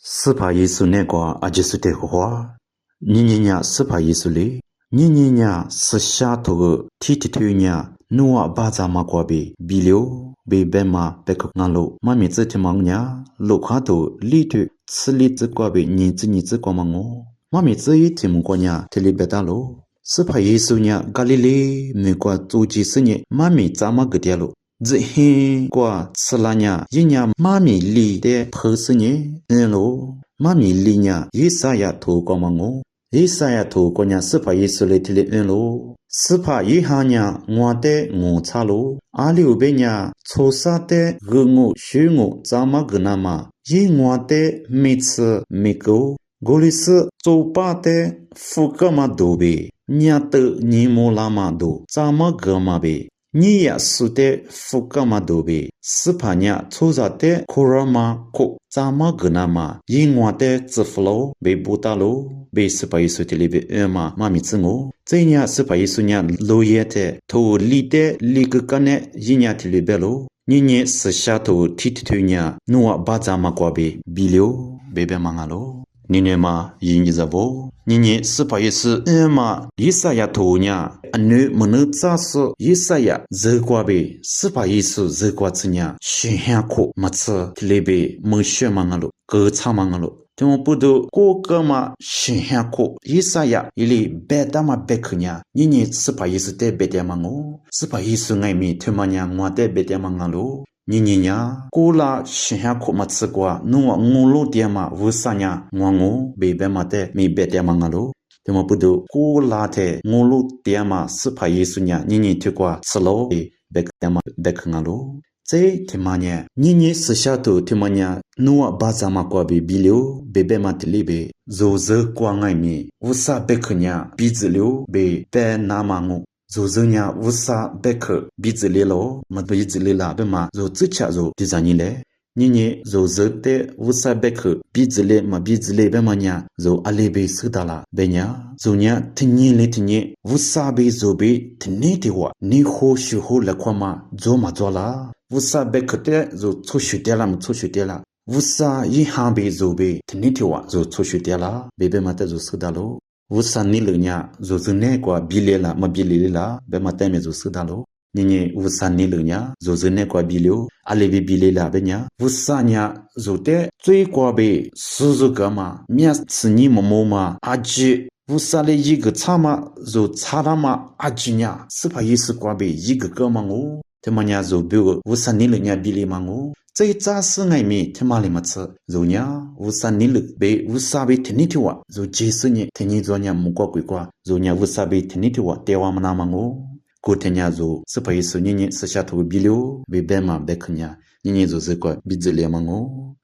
斯帕耶稣那个阿就是的话，你呀斯帕耶稣嘞，你呀是下头个提头呀，努啊巴扎马瓜呗，比流呗白马白克安路，妈咪子天忙呀，路卡头里头吃里子瓜呗，你子瓜忙哦，妈咪子一天忙瓜呀，天里白大路，斯帕耶稣呀，咖喱嘞，没瓜做几十年，妈咪咋么个点路？这嘿瓜吃了呢，人家妈咪里的婆子呢，喽，妈咪里呢，一啥呀头光嘛我，一啥呀头光呢，是怕一时来提的喽，是怕一下呢，我的我差喽，阿六边呢，错啥的我学我咋么个那么，一我的每次没够，我的是做把的副个嘛多呗，伢的你莫拉嘛多，咋么个嘛呗。你也是的福格嘛多呗，是怕伢出着的苦热嘛苦，咋么个那嘛？因我的支付喽，被不打喽，被是把一说的里边嘛，妈咪子我，这伢是把一说伢路也的，头里的里个个呢，一伢的里边喽，你是下头提头伢，我把咱嘛过呗，比了，别别忙啊喽。你嘛，印尼在不？你是怕也是嘛？伊啥呀头呢？你么能咋说？伊啥呀？热瓜呗？是怕也是热瓜子呢？新鲜苦，么子里边没血忙啊喽，割草忙啊喽。听我不都过个嘛新鲜苦？伊啥呀？伊里白大嘛白去呢？你是怕也是得白点忙哦？是怕也是爱米他妈呢？我得白点忙啊喽。你呀，过了新鲜苦嘛吃过，我路点嘛，为啥呢？我白白嘛的，没白点嘛喽。怎么不都过了的我路点嘛，是怕耶稣呢？你听过吃喽？白点嘛白去啊喽。这他妈呢？你是下头他妈呢？我把咱们过比比了，白白嘛的里边，肉光爱米，为啥白去呢？鼻子了白那么我。就是呢，无啥白克鼻子里咯，么鼻子里啦，别嘛，就只吃就第三年嘞。你就是的无啥白克鼻子里嘛，鼻子里别嘛呢，就阿里边收到了，别呢，就呢，听你，无啥被就被听你的话，你或许后来看嘛，做嘛做啦，无啥白克的就出去掉了，出去掉了。无啥一下被就被听你的话就出去掉了，别嘛的就收到喽。无啥你了呢？就是那个比例了，没比例了，别嘛带面就是的喽。你无啥你了呢？就是那个比例，阿里比例了别呢？无啥呢？就得最高呗，是个嘛？面是你嘛？阿吉无啥的一个差嘛？就差了嘛？阿吉呢？是怕也是过呗一个嘛哦？他妈呢就比如无啥你了呢比例嘛哦？这咋是爱米他妈里么吃？肉呢？无啥你了被无啥被听你听话，就即使你听你做呢木瓜鬼瓜，肉呢无啥被听你听话，电话么那么哦？过天呢就是怕意思你是下头比了被白嘛白去呢，你就是个鼻子里嘛哦？